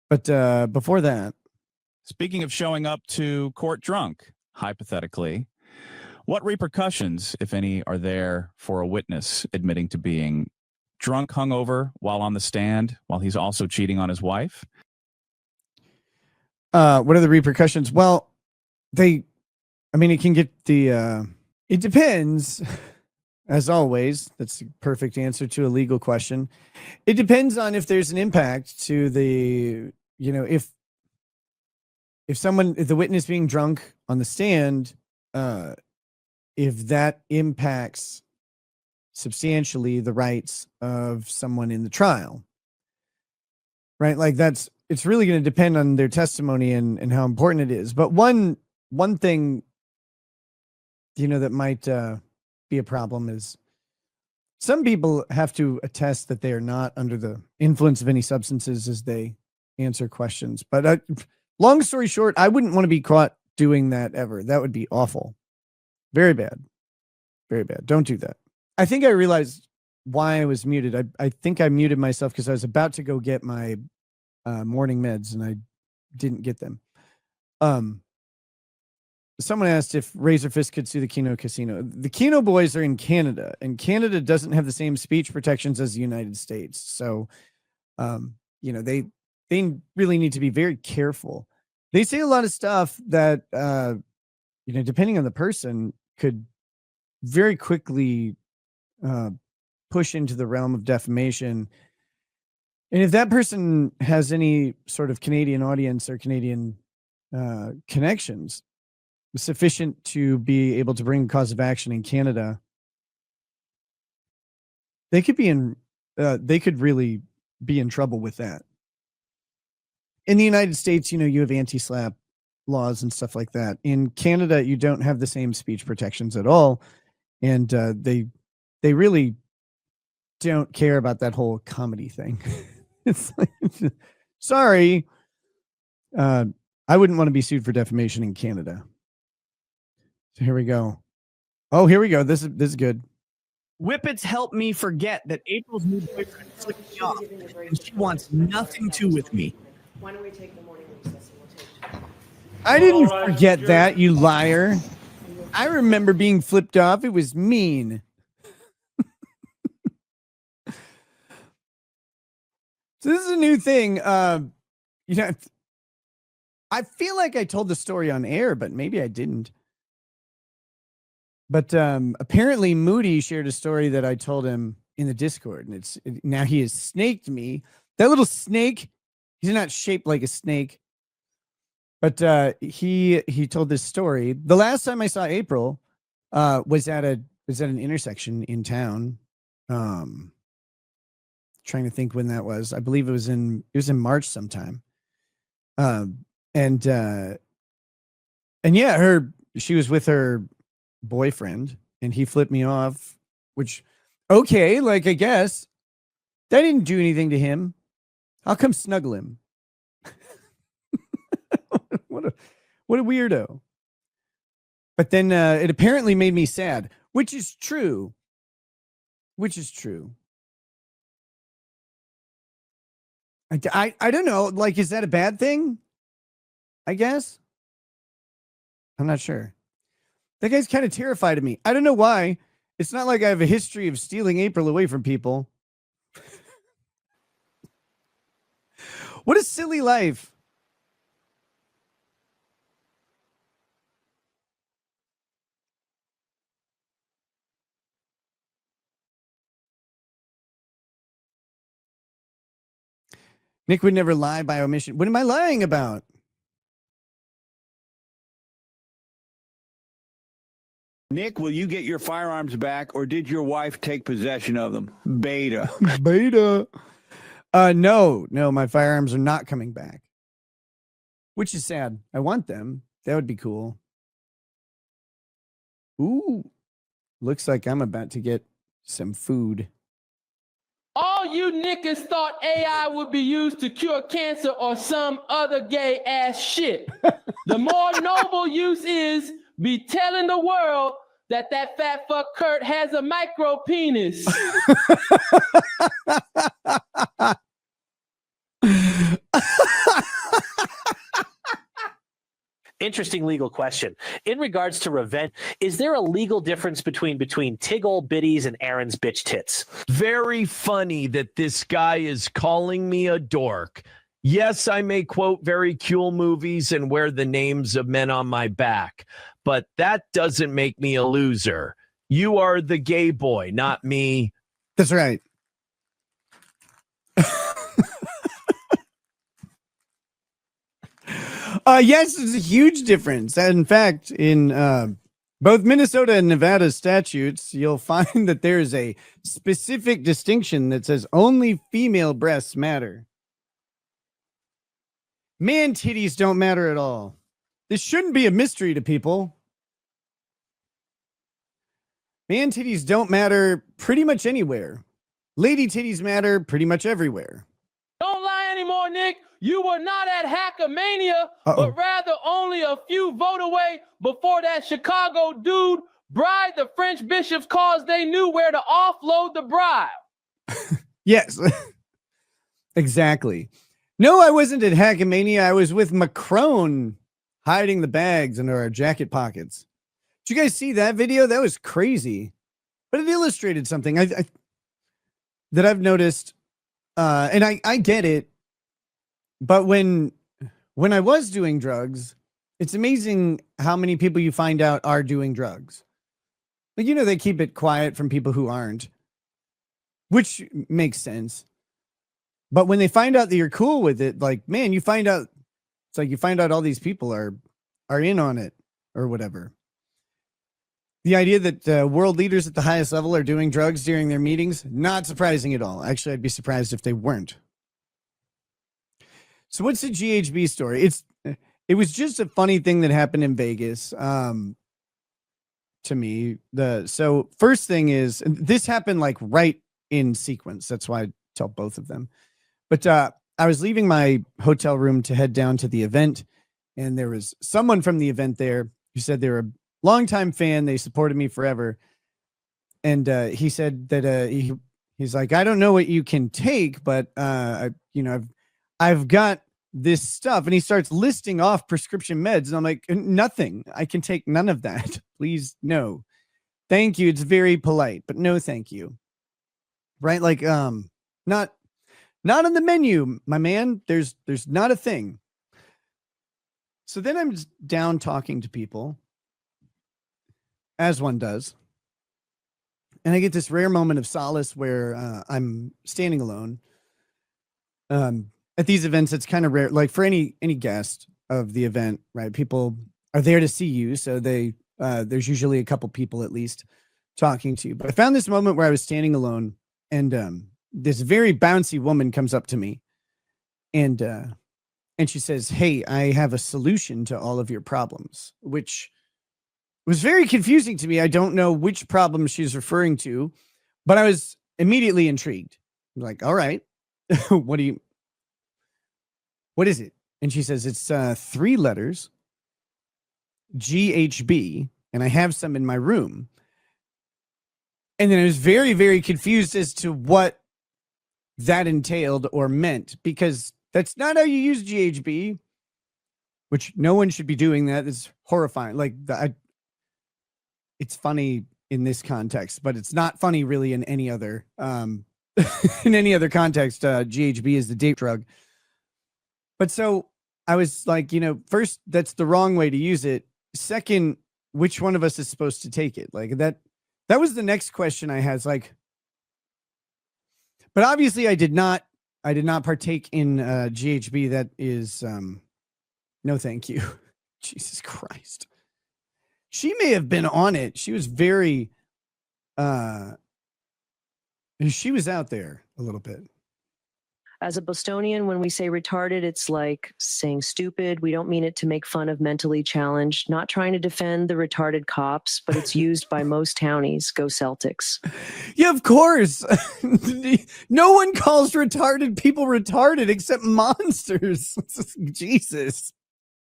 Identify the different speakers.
Speaker 1: But before that,
Speaker 2: speaking of showing up to court drunk, hypothetically, what repercussions, if any, are there for a witness admitting to being drunk, hungover while on the stand, while he's also cheating on his wife?
Speaker 1: What are the repercussions? Well, it can get the, it depends, as always. That's the perfect answer to a legal question. It depends on if there's an impact to the, if the witness being drunk on the stand, if that impacts substantially the rights of someone in the trial, right? Like it's really going to depend on their testimony and how important it is. But one thing, that might be a problem is some people have to attest that they are not under the influence of any substances as they answer questions. But long story short, I wouldn't want to be caught doing that ever. That would be awful. Very bad. Very bad. Don't do that. I think I realized why I was muted. I think I muted myself because I was about to go get my morning meds and I didn't get them. Someone asked if Razor Fist could sue the Keno Casino. The Keno boys are in Canada, and Canada doesn't have the same speech protections as the United States. So, they really need to be very careful. They say a lot of stuff that, depending on the person, could very quickly push into the realm of defamation. And if that person has any sort of Canadian audience or Canadian connections sufficient to be able to bring a cause of action in Canada, they could really be in trouble with that. In the United States, you have anti-slap laws and stuff like that. In Canada, you don't have the same speech protections at all. And they really don't care about that whole comedy thing. It's like, sorry. I wouldn't want to be sued for defamation in Canada. So here we go. Oh, here we go. This is good.
Speaker 3: Whippets help me forget that April's new boyfriend flicked me off, and she wants nothing to with me.
Speaker 4: Why don't we take the morning recess?
Speaker 1: I didn't forget that, you liar. I remember being flipped off. It was mean. So this is a new thing. I feel like I told the story on air, but maybe I didn't. But apparently Moody shared a story that I told him in the Discord, and now he has snaked me. That little snake, he's not shaped like a snake, but he told this story. The last time I saw April was at an intersection in town. Trying to think when that was. I believe it was in March sometime. And yeah, she was with her boyfriend and he flipped me off, which, okay, like, I guess that didn't do anything to him. I'll come snuggle him. What a weirdo. But then it apparently made me sad, which is true. I don't know. Like, is that a bad thing? I guess. I'm not sure. That guy's kind of terrified of me. I don't know why. It's not like I have a history of stealing April away from people. What a silly life. Nick would never lie by omission. What am I lying about?
Speaker 5: Nick, will you get your firearms back, or did your wife take possession of them? Beta.
Speaker 1: Beta. No, my firearms are not coming back. Which is sad. I want them. That would be cool. Ooh. Looks like I'm about to get some food.
Speaker 6: All you niggas thought AI would be used to cure cancer or some other gay ass shit. The more noble use is be telling the world that fat fuck Kurt has a micro penis.
Speaker 7: interesting legal question. In regards to revenge, is there a legal difference between Tig old biddies and Aaron's bitch tits?
Speaker 8: Very funny that this guy is calling me a dork. Yes, I may quote very cool movies and wear the names of men on my back, but that doesn't make me a loser. You are the gay boy, not me.
Speaker 1: That's right. Yes, it's a huge difference. In fact, in both Minnesota and Nevada statutes, you'll find that there is a specific distinction that says only female breasts matter. Man titties don't matter at all. This shouldn't be a mystery to people. Man titties don't matter pretty much anywhere. Lady titties matter pretty much everywhere.
Speaker 6: Don't lie anymore, Nick. You were not at Hackamania, but rather only a few vote away before that Chicago dude bribed the French bishops cause they knew where to offload the bribe.
Speaker 1: Yes, exactly. No, I wasn't at Hackamania. I was with Macron hiding the bags under our jacket pockets. Did you guys see that video? That was crazy, but it illustrated something that I've noticed, and I get it. But when I was doing drugs, it's amazing how many people you find out are doing drugs. Like, they keep it quiet from people who aren't, which makes sense. But when they find out that you're cool with it, like, man, you find out all these people are in on it or whatever. The idea that world leaders at the highest level are doing drugs during their meetings, not surprising at all. Actually, I'd be surprised if they weren't. So what's the GHB story? It was just a funny thing that happened in Vegas. To me, so first thing is, this happened like right in sequence. That's why I tell both of them. But I was leaving my hotel room to head down to the event, and there was someone from the event there who said they were a longtime fan. They supported me forever. And he said that he's like, I don't know what you can take, but I've got this stuff. And he starts listing off prescription meds. And I'm like, nothing. I can take none of that. Please, no. Thank you. It's very polite, but no, thank you. Right? Like, not on the menu, my man. There's not a thing. So then I'm just down talking to people, as one does. And I get this rare moment of solace where I'm standing alone. At these events, it's kind of rare. Like for any guest of the event, right? People are there to see you, so there's usually a couple people at least talking to you. But I found this moment where I was standing alone, and this very bouncy woman comes up to me, and she says, "Hey, I have a solution to all of your problems," which was very confusing to me. I don't know which problem she's referring to, but I was immediately intrigued. I'm like, all right, what is it? And she says, it's 3 letters, GHB, and I have some in my room. And then I was very, very confused as to what that entailed or meant, because that's not how you use GHB, which no one should be doing that. It's horrifying. Like, it's funny in this context, but it's not funny really in any other in any other context. GHB is the date drug. But so I was like, first, that's the wrong way to use it. Second, which one of us is supposed to take it? Like that was the next question I had. Like, but obviously I did not partake in GHB. That is no, thank you. Jesus Christ. She may have been on it. She was very, she was out there a little bit.
Speaker 9: As a Bostonian, when we say retarded, it's like saying stupid. We don't mean it to make fun of mentally challenged, not trying to defend the retarded cops, but it's used by most townies. Go Celtics.
Speaker 1: Yeah, of course. No one calls retarded people retarded except monsters. Jesus.